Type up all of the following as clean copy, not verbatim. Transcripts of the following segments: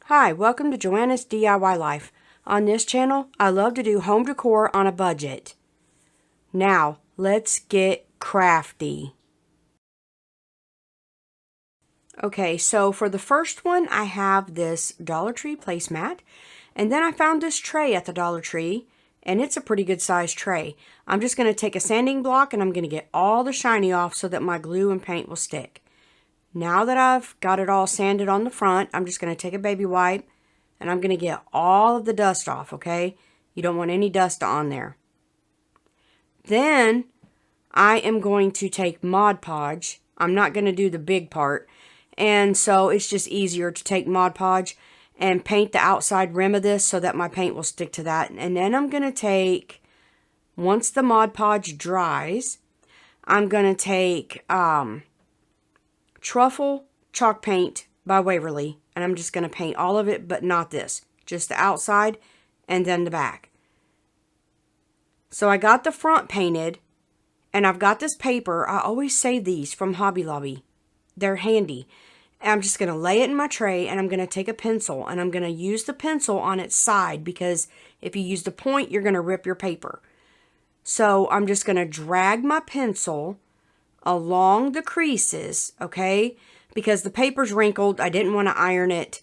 Hi, welcome to Joanna's DIY Life. On this channel, I love to do home decor on a budget. Now, let's get crafty. Okay, so for the first one, I have this Dollar Tree placemat. And then I found this tray at the Dollar Tree, and it's a pretty good sized tray. I'm just going to take a sanding block and I'm going to get all the shiny off so that my glue and paint will stick. Now that I've got it all sanded on the front, I'm just going to take a baby wipe and I'm going to get all of the dust off, okay? You don't want any dust on there. Then I am going to take Mod Podge. I'm not going to do the big part. And so it's just easier to take Mod Podge and paint the outside rim of this so that my paint will stick to that. And then I'm going to take, once the Mod Podge dries, I'm going to take Truffle chalk paint by Waverly. And I'm just going to paint all of it, but not this. Just the outside and then the back. So I got the front painted. And I've got this paper. I always save these from Hobby Lobby. They're handy. And I'm just going to lay it in my tray and I'm going to take a pencil and I'm going to use the pencil on its side because if you use the point, you're going to rip your paper. So I'm just going to drag my pencil along the creases, okay? Because the paper's wrinkled. I didn't want to iron it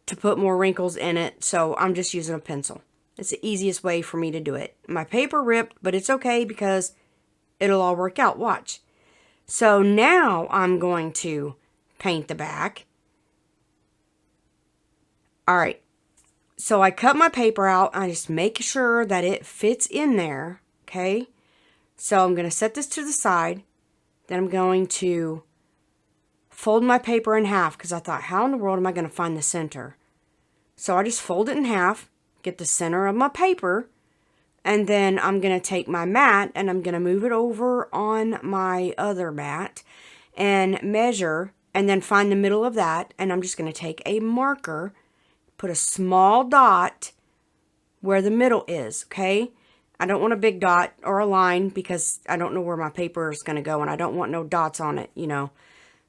to put more wrinkles in it. So I'm just using a pencil. It's the easiest way for me to do it. My paper ripped, but it's okay because it'll all work out. Watch. So now I'm going to paint the back. Alright. So I cut my paper out. I just make sure that it fits in there. Okay. So I'm going to set this to the side. Then I'm going to fold my paper in half because I thought, how in the world am I going to find the center? So I just fold it in half. Get the center of my paper. And then I'm going to take my mat and I'm going to move it over on my other mat and measure and then find the middle of that. And I'm just going to take a marker, put a small dot where the middle is, okay? I don't want a big dot or a line because I don't know where my paper is going to go and I don't want no dots on it, you know.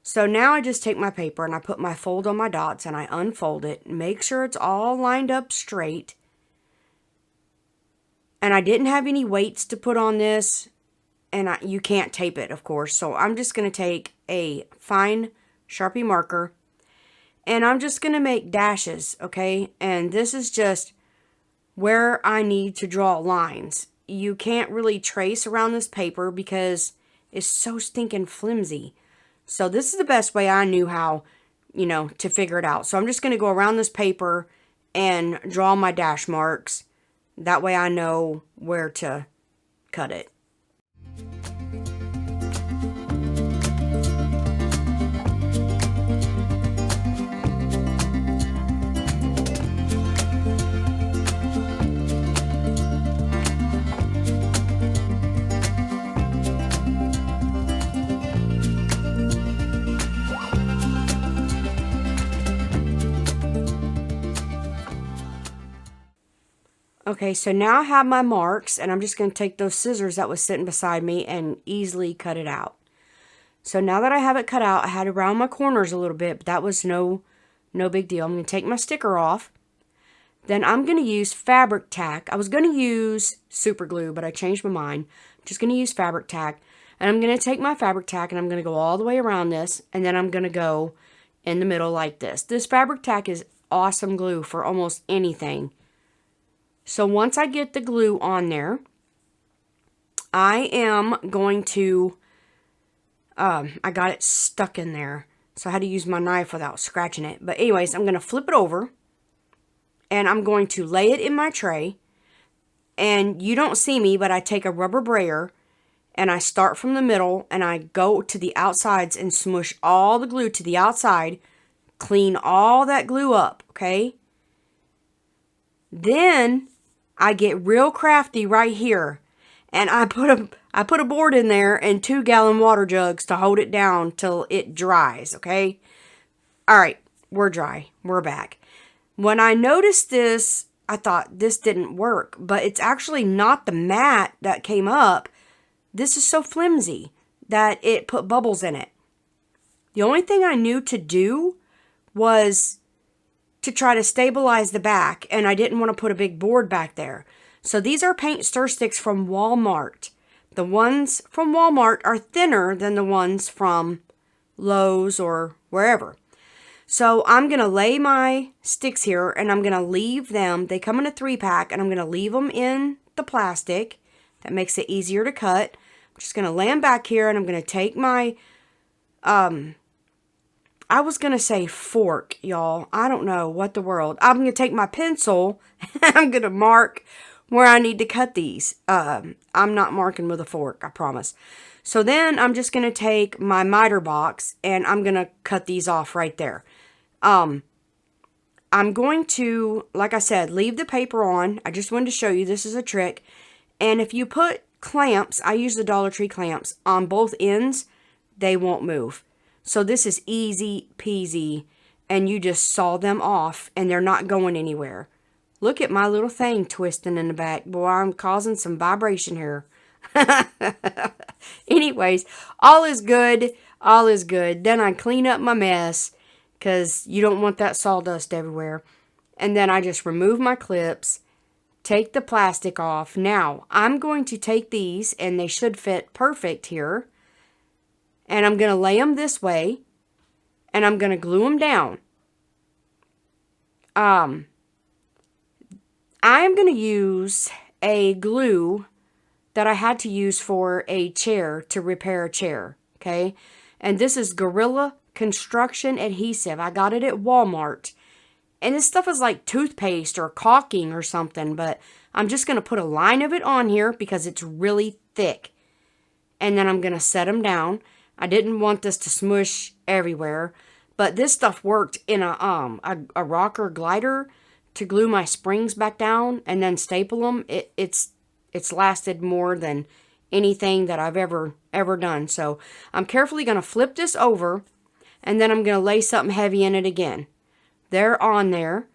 So now I just take my paper and I put my fold on my dots and I unfold it. Make sure it's all lined up straight. And I didn't have any weights to put on this. And you can't tape it, of course. So I'm just going to take a fine Sharpie marker. And I'm just going to make dashes, okay? And this is just where I need to draw lines. You can't really trace around this paper because it's so stinking flimsy. So this is the best way I knew how, you know, to figure it out. So I'm just going to go around this paper and draw my dash marks. That way I know where to cut it. Okay, so now I have my marks, and I'm just going to take those scissors that was sitting beside me and easily cut it out. So now that I have it cut out, I had to round my corners a little bit, but that was no big deal. I'm going to take my sticker off. Then I'm going to use fabric tack. I was going to use super glue, but I changed my mind. I'm just going to use fabric tack. And I'm going to take my fabric tack, and I'm going to go all the way around this, and then I'm going to go in the middle like this. This fabric tack is awesome glue for almost anything. So once I get the glue on there, I am going to, I got it stuck in there. So I had to use my knife without scratching it. But anyways, I'm going to flip it over. And I'm going to lay it in my tray. And you don't see me, but I take a rubber brayer. And I start from the middle. And I go to the outsides and smush all the glue to the outside. Clean all that glue up, okay? Then I get real crafty right here. And I put a board in there and 2-gallon water jugs to hold it down till it dries, okay? Alright, we're dry. We're back. When I noticed this, I thought this didn't work. But it's actually not the mat that came up. This is so flimsy that it put bubbles in it. The only thing I knew to do was to try to stabilize the back, and I didn't want to put a big board back there. So these are paint stir sticks from Walmart. The ones from Walmart are thinner than the ones from Lowe's or wherever. So I'm going to lay my sticks here, and I'm going to leave them. They come in a 3-pack, and I'm going to leave them in the plastic. That makes it easier to cut. I'm just going to lay them back here, and I'm going to take my, I was going to say fork, y'all. I don't know what the world. I'm going to take my pencil, and I'm going to mark where I need to cut these. I'm not marking with a fork, I promise. So then I'm just going to take my miter box, and I'm going to cut these off right there. I'm going to, like I said, leave the paper on. I just wanted to show you this is a trick. And if you put clamps, I use the Dollar Tree clamps, on both ends, they won't move. So this is easy peasy, and you just saw them off, and they're not going anywhere. Look at my little thing twisting in the back. Boy, I'm causing some vibration here. Anyways, all is good. All is good. Then I clean up my mess, because you don't want that sawdust everywhere. And then I just remove my clips, take the plastic off. Now, I'm going to take these, and they should fit perfect here. And I'm going to lay them this way, and I'm going to glue them down. I am going to use a glue that I had to use for a chair to repair a chair, okay? And this is Gorilla Construction Adhesive. I got it at Walmart. And this stuff is like toothpaste or caulking or something, but I'm just going to put a line of it on here because it's really thick. And then I'm going to set them down. I didn't want this to smush everywhere, but this stuff worked in a rocker glider to glue my springs back down and then staple them. It's lasted more than anything that I've ever done. So I'm carefully going to flip this over, and then I'm going to lay something heavy in it again. They're on there.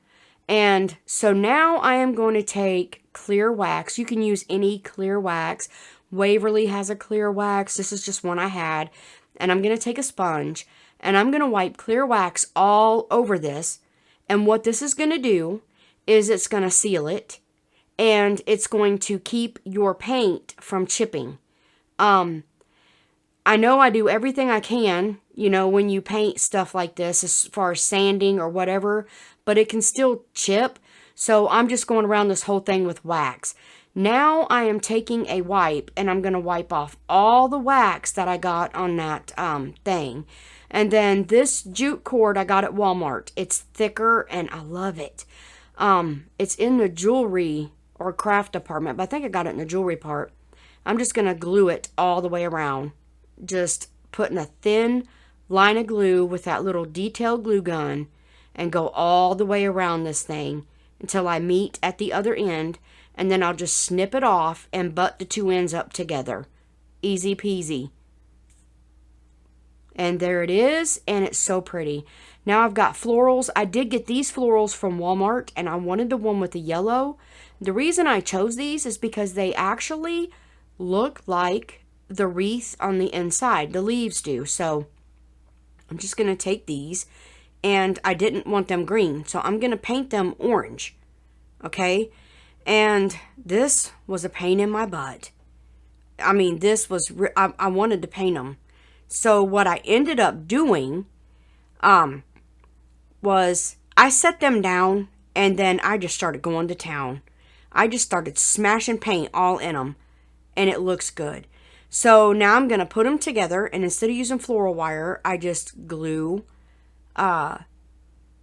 And so now I am going to take clear wax. You can use any clear wax. Waverly has a clear wax. This is just one I had. And I'm going to take a sponge, and I'm going to wipe clear wax all over this. And what this is going to do is it's going to seal it, and it's going to keep your paint from chipping. I know I do everything I can, when you paint stuff like this, as far as sanding or whatever, but it can still chip. So I'm just going around this whole thing with wax. Now I am taking a wipe, and I'm going to wipe off all the wax that I got on that thing. And then this jute cord I got at Walmart. It's thicker, and I love it. It's in the jewelry or craft department, but I think I got it in the jewelry part. I'm just going to glue it all the way around. Just putting a thin line of glue with that little detail glue gun and go all the way around this thing until I meet at the other end, and then I'll just snip it off and butt the two ends up together. Easy peasy. And there it is, and it's so pretty. Now I've got florals. I did get these florals from Walmart, and I wanted the one with the yellow. The reason I chose these is because they actually look like the wreath on the inside. The leaves do. So I'm just going to take these, and I didn't want them green, so I'm going to paint them orange. Okay? And this was a pain in my butt. I mean, this was, I wanted to paint them. So what I ended up doing was I set them down, and then I just started going to town. I just started smashing paint all in them, and it looks good. So now I'm going to put them together, and instead of using floral wire, I just glue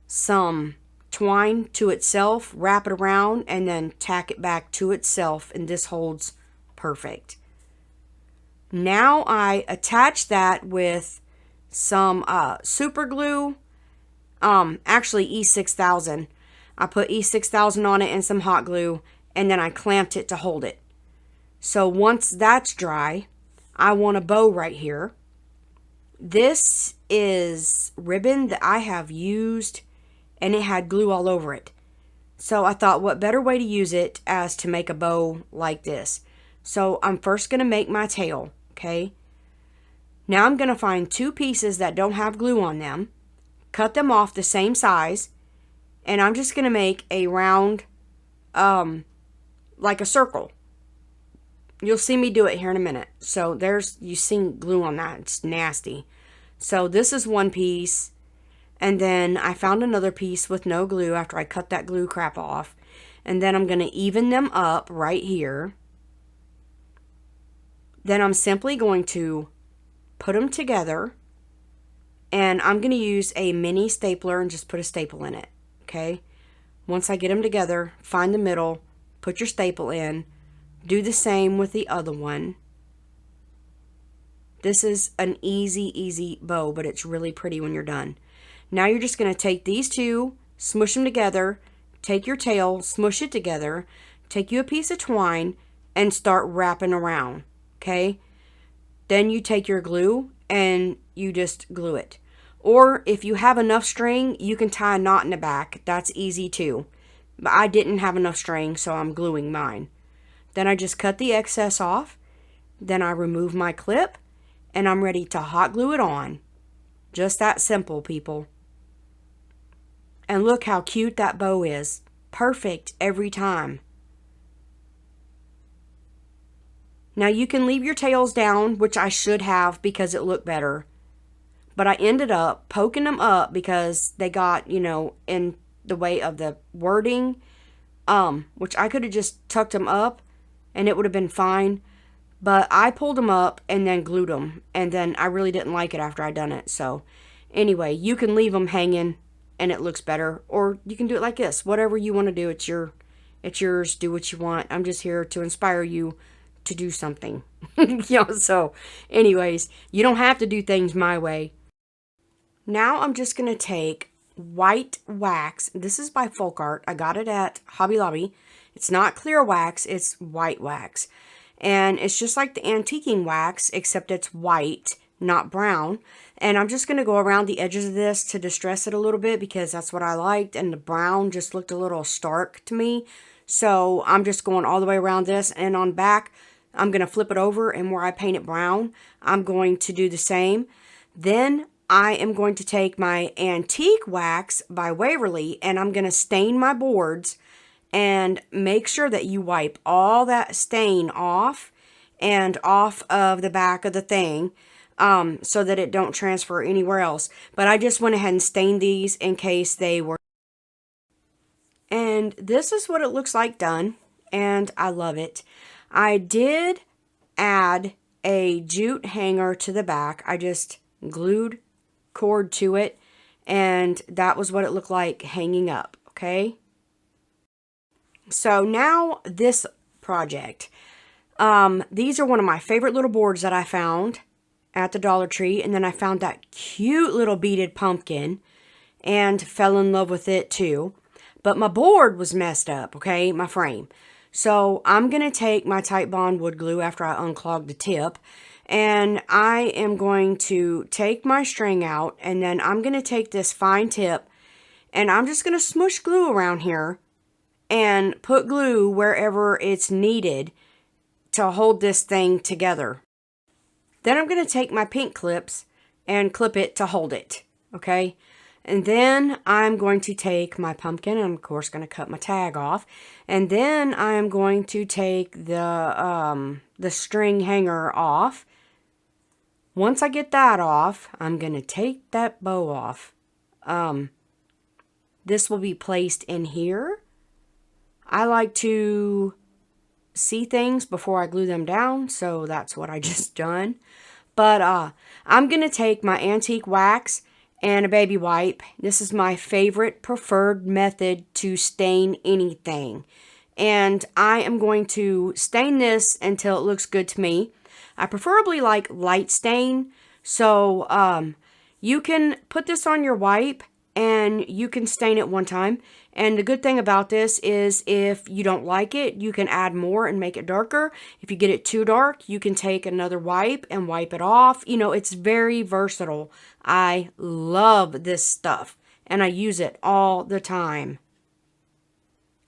some twine to itself, wrap it around, and then tack it back to itself, and this holds perfect. Now I attach that with some super glue, actually E6000. I put E6000 on it and some hot glue, and then I clamped it to hold it. So once that's dry, I want a bow right here. This is ribbon that I have used, and it had glue all over it. So I thought, what better way to use it as to make a bow like this. So I'm first going to make my tail, okay? Now I'm going to find two pieces that don't have glue on them, cut them off the same size, And I'm just going to make a round, like a circle. You'll see me do it here in a minute. So you see glue on that. It's nasty. So this is one piece. And then I found another piece with no glue after I cut that glue crap off. And then I'm going to even them up right here. Then I'm simply going to put them together. And I'm going to use a mini stapler and just put a staple in it. Okay? Once I get them together, find the middle, put your staple in. Do the same with the other one. This is an easy bow, but it's really pretty when you're done. Now you're just going to take these two, smush them together, take your tail, smush it together, take you a piece of twine, and start wrapping around, okay? Then you take your glue, and you just glue it. Or if you have enough string, you can tie a knot in the back. That's easy too. But I didn't have enough string, so I'm gluing mine. Then I just cut the excess off. Then I remove my clip, and I'm ready to hot glue it on. Just that simple, people. And look how cute that bow is. Perfect every time. Now you can leave your tails down, which I should have because it looked better. But I ended up poking them up because they got, in the way of the wording, which I could have just tucked them up and it would have been fine. But I pulled them up and then glued them. And then I really didn't like it after I done it. So anyway, you can leave them hanging and it looks better. Or you can do it like this. Whatever you want to do, it's yours. Do what you want. I'm just here to inspire you to do something. So anyways, you don't have to do things my way. Now I'm just going to take white wax. This is by Folk Art. I got it at Hobby Lobby. It's not clear wax, it's white wax. And it's just like the antiquing wax, except it's white, not brown. And I'm just going to go around the edges of this to distress it a little bit because that's what I liked. And the brown just looked a little stark to me. So I'm just going all the way around this. And on back, I'm going to flip it over. And where I paint it brown, I'm going to do the same. Then I am going to take my antique wax by Waverly. And I'm going to stain my boards. And make sure that you wipe all that stain off and off of the back of the thing so that it don't transfer anywhere else. But I just went ahead and stained these in case they were. And this is what it looks like done. And I love it. I did add a jute hanger to the back. I just glued cord to it. And that was what it looked like hanging up. Okay. So now this project, these are one of my favorite little boards that I found at the Dollar Tree. And then I found that cute little beaded pumpkin and fell in love with it too. But my board was messed up, okay, my frame. So I'm going to take my Titebond wood glue after I unclog the tip. And I am going to take my string out. And then I'm going to take this fine tip. And I'm just going to smush glue around here. And put glue wherever it's needed to hold this thing together. Then I'm going to take my pink clips and clip it to hold it. Okay. And then I'm going to take my pumpkin. I'm of course going to cut my tag off. And then I'm going to take the string hanger off. Once I get that off, I'm going to take that bow off. This will be placed in here. I like to see things before I glue them down, so that's what I just done. But I'm going to take my antique wax and a baby wipe. This is my favorite preferred method to stain anything. And I am going to stain this until it looks good to me. I preferably like light stain, so you can put this on your wipe and you can stain it one time. And the good thing about this is if you don't like it, you can add more and make it darker. If you get it too dark, you can take another wipe and wipe it off. It's very versatile. I love this stuff and I use it all the time.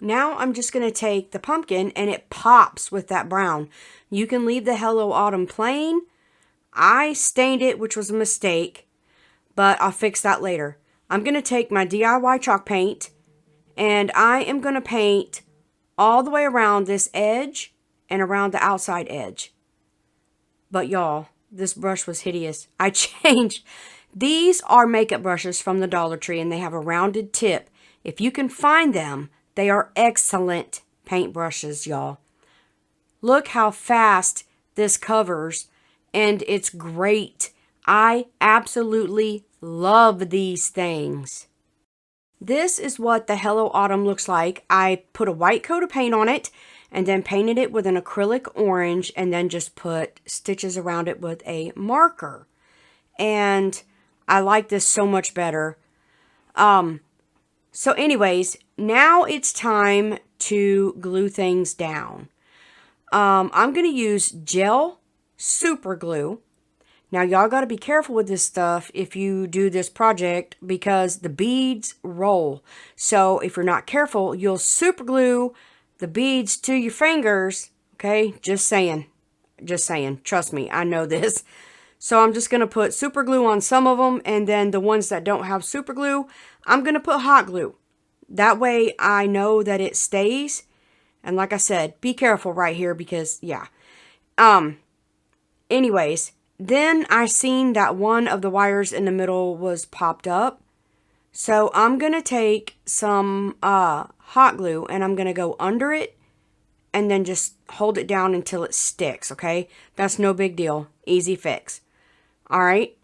Now I'm just going to take the pumpkin and it pops with that brown. You can leave the Hello Autumn plain. I stained it, which was a mistake, but I'll fix that later. I'm going to take my DIY chalk paint And I am going to paint all the way around this edge and around the outside edge. But y'all, this brush was hideous. I changed. These are makeup brushes from the Dollar Tree, and they have a rounded tip. If you can find them, they are excellent paint brushes, y'all. Look how fast this covers, and it's great. I absolutely love these things. This is what the Hello Autumn looks like. I put a white coat of paint on it and then painted it with an acrylic orange and then just put stitches around it with a marker. And I like this so much better. So anyways, now it's time to glue things down. I'm going to use gel super glue. Now, y'all got to be careful with this stuff if you do this project because the beads roll. So, if you're not careful, you'll super glue the beads to your fingers. Okay? Just saying. Just saying. Trust me, I know this. So, I'm just going to put super glue on some of them, and then the ones that don't have super glue, I'm going to put hot glue. That way, I know that it stays. And like I said, be careful right here because, yeah. Anyways, then I seen that one of the wires in the middle was popped up. So I'm going to take some hot glue and I'm going to go under it and then just hold it down until it sticks, okay? That's no big deal. Easy fix. All right.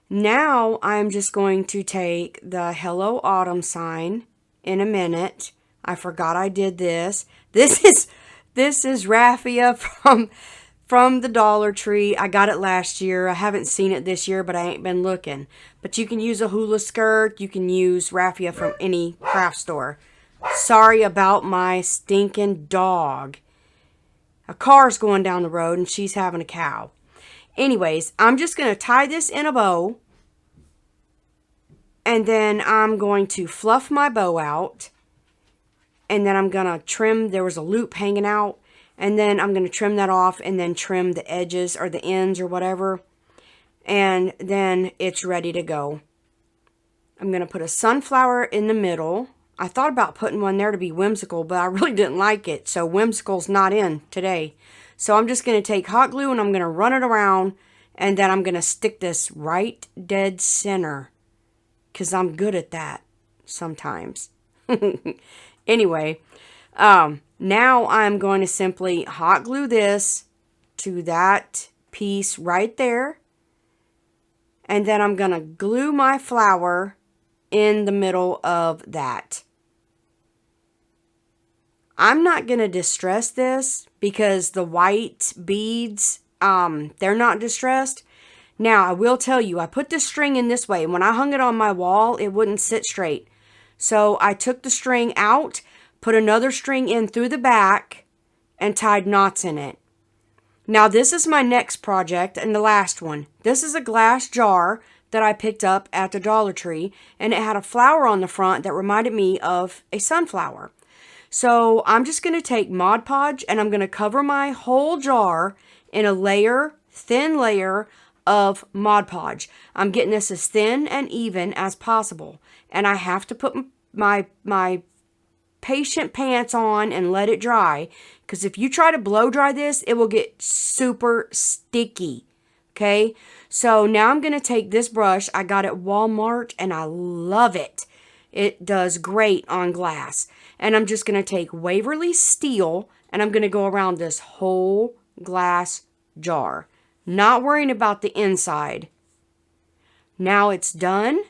Now I'm just going to take the Hello Autumn sign in a minute. I forgot I did this. This is raffia from the Dollar Tree. I got it last year. I haven't seen it this year, but I ain't been looking. But you can use a hula skirt. You can use raffia from any craft store. Sorry about my stinking dog. A car's going down the road and she's having a cow. Anyways, I'm just going to tie this in a bow. And then I'm going to fluff my bow out. And then I'm going to trim. There was a loop hanging out. And then I'm going to trim that off and then trim the edges or the ends or whatever. And then it's ready to go. I'm going to put a sunflower in the middle. I thought about putting one there to be whimsical, but I really didn't like it. So whimsical's not in today. So I'm just going to take hot glue and I'm going to run it around. And then I'm going to stick this right dead center. Because I'm good at that sometimes. Anyway, now I'm going to simply hot glue this to that piece right there. And then I'm going to glue my flower in the middle of that. I'm not going to distress this because the white beads, they're not distressed. Now, I will tell you, I put the string in this way. And when I hung it on my wall, it wouldn't sit straight. So I took the string out, put another string in through the back, and tied knots in it. Now, this is my next project and the last one. This is a glass jar that I picked up at the Dollar Tree, and it had a flower on the front that reminded me of a sunflower. So I'm just going to take Mod Podge, and I'm going to cover my whole jar in a thin layer of Mod Podge. I'm getting this as thin and even as possible. And I have to put my patient pants on and let it dry. Because if you try to blow dry this, it will get super sticky. Okay? So now I'm going to take this brush. I got it at Walmart and I love it. It does great on glass. And I'm just going to take Waverly Steel and I'm going to go around this whole glass jar. Not worrying about the inside. Now it's done.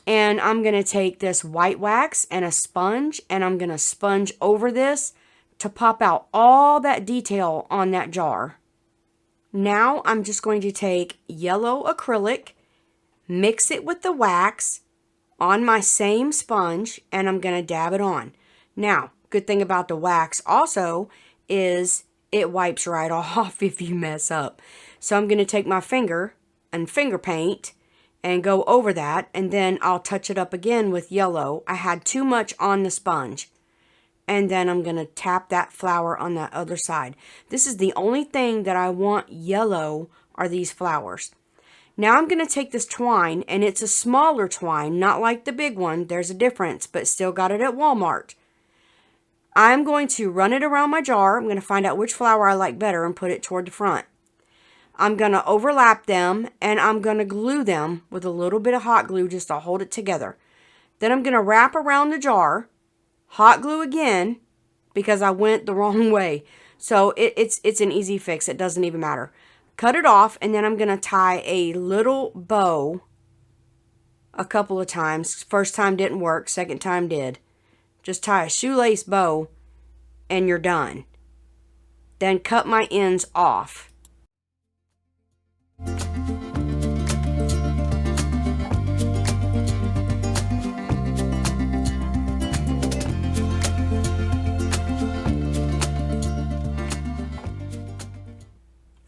And I'm going to take this white wax and a sponge. And I'm going to sponge over this to pop out all that detail on that jar. Now I'm just going to take yellow acrylic. Mix it with the wax on my same sponge. And I'm going to dab it on. Now, good thing about the wax also is it wipes right off if you mess up. So I'm going to take my finger and finger paint and go over that, and then I'll touch it up again with yellow. I had too much on the sponge. And then I'm going to tap that flower on that other side. This is the only thing that I want yellow are these flowers. Now I'm going to take this twine, and it's a smaller twine, not like the big one. There's a difference, but still got it at Walmart. I'm going to run it around my jar. I'm going to find out which flower I like better and put it toward the front. I'm going to overlap them, and I'm going to glue them with a little bit of hot glue just to hold it together. Then I'm going to wrap around the jar, hot glue again, because I went the wrong way. So it's an easy fix. It doesn't even matter. Cut it off, and then I'm going to tie a little bow a couple of times. First time didn't work. Second time did. Just tie a shoelace bow, and you're done. Then cut my ends off.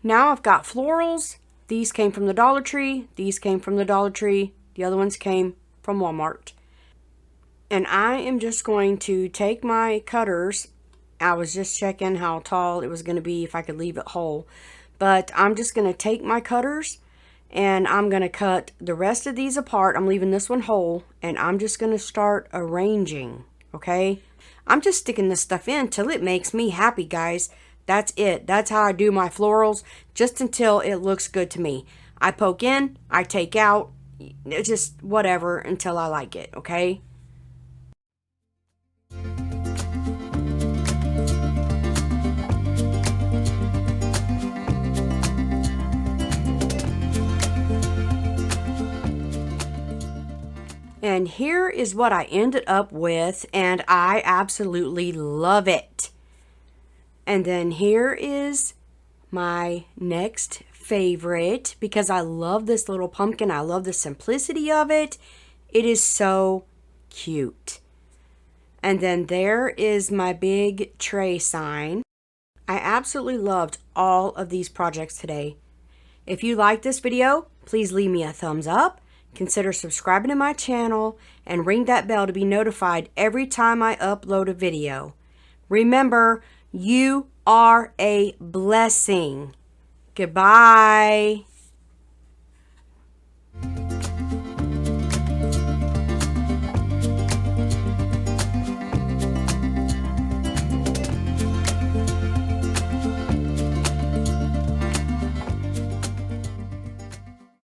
Now I've got florals. These came from the Dollar Tree. These came from the Dollar Tree. The other ones came from Walmart. And I am just going to take my cutters. I was just checking how tall it was going to be if I could leave it whole. But I'm just going to take my cutters and I'm going to cut the rest of these apart. I'm leaving this one whole, and I'm just going to start arranging, okay? I'm just sticking this stuff in till it makes me happy, guys. That's it. That's how I do my florals, just until it looks good to me. I poke in, I take out, just whatever until I like it, okay? And here is what I ended up with, and I absolutely love it. And then here is my next favorite, because I love this little pumpkin. I love the simplicity of it. It is so cute. And then there is my big tray sign. I absolutely loved all of these projects today. If you like this video, please leave me a thumbs up. Consider subscribing to my channel and ring that bell to be notified every time I upload a video. Remember, you are a blessing. Goodbye.